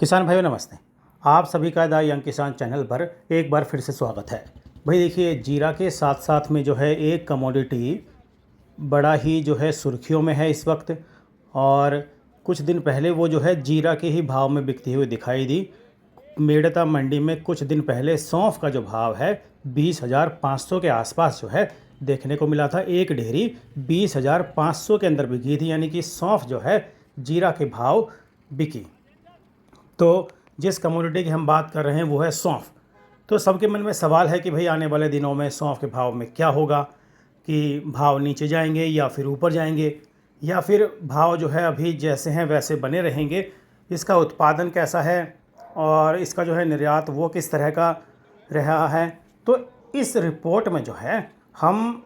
किसान भाइयों नमस्ते। आप सभी का द यंग किसान चैनल पर एक बार फिर से स्वागत है। भाई देखिए, जीरा के साथ साथ में जो है एक कमोडिटी बड़ा ही जो है सुर्खियों में है इस वक्त। और कुछ दिन पहले वो जो है जीरा के ही भाव में बिकती हुई दिखाई दी। मेड़ता मंडी में कुछ दिन पहले सौंफ का जो भाव है 20,500 के आसपास जो है देखने को मिला था। एक ढेरी 20,500 के अंदर बिकी थी, यानी कि सौंफ जो है जीरा के भाव बिकी। तो जिस कमोडिटी की हम बात कर रहे हैं वो है सौंफ। तो सबके मन में सवाल है कि भाई आने वाले दिनों में सौंफ के भाव में क्या होगा, कि भाव नीचे जाएंगे या फिर ऊपर जाएंगे, या फिर भाव जो है अभी जैसे हैं वैसे बने रहेंगे। इसका उत्पादन कैसा है और इसका जो है निर्यात वो किस तरह का रहा है। तो इस रिपोर्ट में जो है हम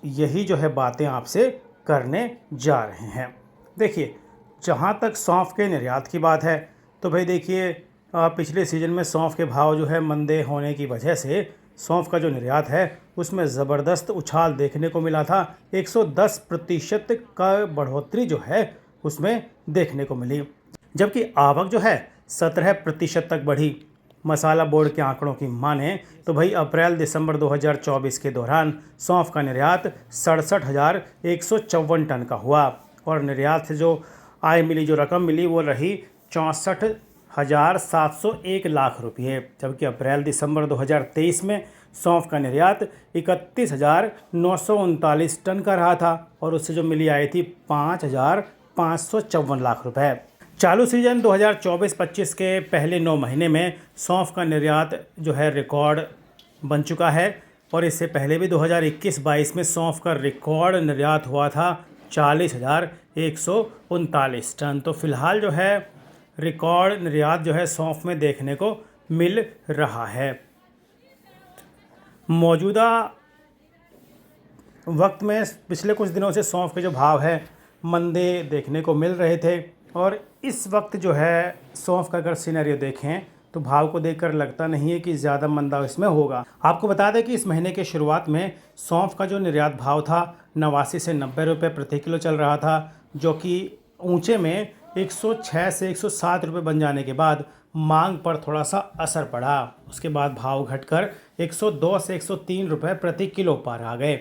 यही जो है बातें आपसे करने जा रहे हैं। देखिए, जहाँ तक सौंफ के निर्यात की बात है तो भाई देखिए, पिछले सीज़न में सौंफ के भाव जो है मंदे होने की वजह से सौंफ का जो निर्यात है उसमें ज़बरदस्त उछाल देखने को मिला था। 110% का बढ़ोतरी जो है उसमें देखने को मिली, जबकि आवक जो है 17% तक बढ़ी। मसाला बोर्ड के आंकड़ों की माने तो भाई अप्रैल दिसंबर 2024 के दौरान सौंफ का निर्यात 67,154 टन का हुआ और निर्यात से जो आय मिली, जो रकम मिली वो रही 64,701 लाख रुपये। जबकि अप्रैल दिसंबर 2023 में सौंफ का निर्यात 31,939 टन का रहा था और उससे जो मिली आई थी 5,554 लाख रुपए। चालू सीजन 2024-25 के पहले 9 महीने में सौंफ का निर्यात जो है रिकॉर्ड बन चुका है और इससे पहले भी 2021-22 में सौंफ का रिकॉर्ड निर्यात हुआ था 40,139 टन। तो फिलहाल जो है रिकॉर्ड निर्यात जो है सौंफ में देखने को मिल रहा है। मौजूदा वक्त में पिछले कुछ दिनों से सौंफ के जो भाव है मंदे देखने को मिल रहे थे और इस वक्त जो है सौंफ का अगर सिनेरियो देखें तो भाव को देखकर लगता नहीं है कि ज़्यादा मंदा इसमें होगा। आपको बता दें कि इस महीने के शुरुआत में सौंफ का जो निर्यात भाव था 89 से 90 रुपये प्रति किलो चल रहा था, जो कि ऊंचे में 106 से 107 रुपये बन जाने के बाद मांग पर थोड़ा सा असर पड़ा। उसके बाद भाव घटकर 102 से 103 रुपये प्रति किलो पर आ गए।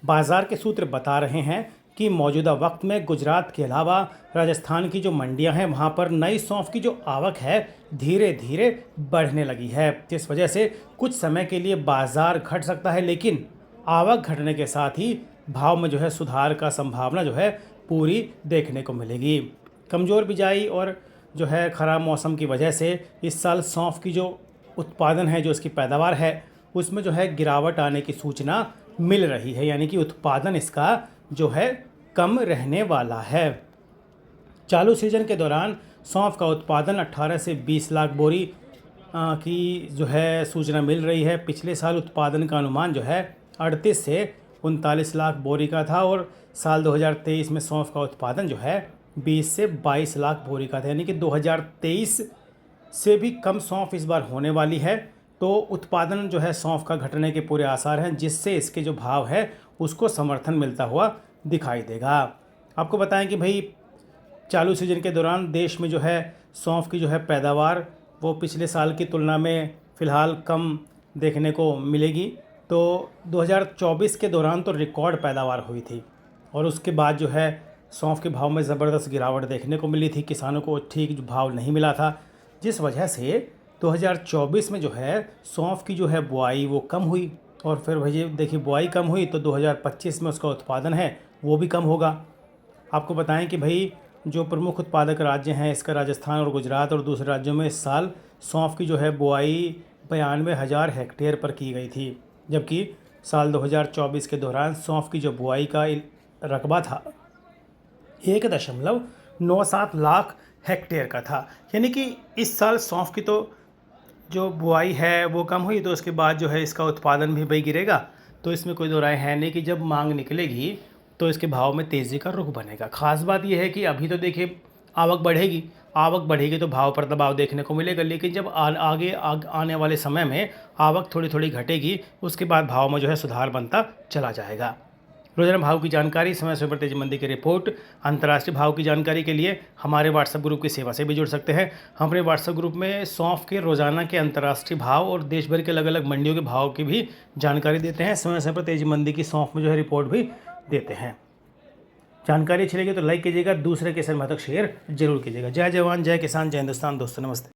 बाज़ार के सूत्र बता रहे हैं कि मौजूदा वक्त में गुजरात के अलावा राजस्थान की जो मंडियां हैं वहां पर नई सौंफ की जो आवक है धीरे धीरे बढ़ने लगी है, जिस वजह से कुछ समय के लिए बाज़ार घट सकता है, लेकिन आवक घटने के साथ ही भाव में जो है सुधार का संभावना जो है पूरी देखने को मिलेगी। कमज़ोर बिजाई और जो है ख़राब मौसम की वजह से इस साल सौंफ की जो उत्पादन है, जो इसकी पैदावार है, उसमें जो है गिरावट आने की सूचना मिल रही है, यानी कि उत्पादन इसका जो है कम रहने वाला है। चालू सीजन के दौरान सौंफ का उत्पादन 18 से 20 लाख बोरी की जो है सूचना मिल रही है। पिछले साल उत्पादन का अनुमान जो है 38 से 39 लाख बोरी का था और साल 2023 में सौंफ का उत्पादन जो है 20 से 22 लाख बोरी का था, यानी कि 2023 से भी कम सौंफ इस बार होने वाली है। तो उत्पादन जो है सौंफ का घटने के पूरे आसार हैं, जिससे इसके जो भाव है उसको समर्थन मिलता हुआ दिखाई देगा। आपको बताएं कि भाई चालू सीजन के दौरान देश में जो है सौंफ की जो है पैदावार वो पिछले साल की तुलना में फ़िलहाल कम देखने को मिलेगी। तो 2024 के दौरान तो रिकॉर्ड पैदावार हुई थी और उसके बाद जो है सौंफ के भाव में ज़बरदस्त गिरावट देखने को मिली थी। किसानों को ठीक भाव नहीं मिला था, जिस वजह से 2024 में जो है सौंफ की जो है बुआई वो कम हुई और फिर भाई देखिए बुआई कम हुई तो 2025 में उसका उत्पादन है वो भी कम होगा। आपको बताएं कि भाई जो प्रमुख उत्पादक राज्य हैं इसका राजस्थान और गुजरात और दूसरे राज्यों में इस साल सौंफ की जो है बुआई 92,000 हेक्टेयर पर की गई थी, जबकि साल 2024 के दौरान सौंफ की जो बुआई का रकबा था 1.97 लाख हेक्टेयर का था। यानी कि इस साल सौंफ की तो जो बुआई है वो कम हुई, तो उसके बाद जो है इसका उत्पादन भी भाई गिरेगा। तो इसमें कोई दो राय है नहीं कि जब मांग निकलेगी तो इसके भाव में तेज़ी का रुख बनेगा। ख़ास बात यह है कि अभी तो देखिए आवक बढ़ेगी तो भाव पर दबाव देखने को मिलेगा, लेकिन जब आगे आने वाले समय में आवक थोड़ी थोड़ी घटेगी उसके बाद भाव में जो है सुधार बनता चला जाएगा। रोजाना भाव की जानकारी, समय समय पर तेजी मंदी की रिपोर्ट, अंतर्राष्ट्रीय भाव की जानकारी के लिए हमारे व्हाट्सएप ग्रुप की सेवा से भी जुड़ सकते हैं। हम अपने व्हाट्सएप ग्रुप में सौंफ के रोजाना के अंतर्राष्ट्रीय भाव और देश भर के अलग अलग मंडियों के भाव की भी जानकारी देते हैं। समय समय पर तेजी मंदी की सौंफ में जो है रिपोर्ट भी देते हैं। जानकारी अच्छी लगी तो लाइक कीजिएगा, दूसरे के साथ तक शेयर जरूर कीजिएगा। जय जवान, जय किसान, जय हिंदुस्तान। दोस्तों नमस्ते।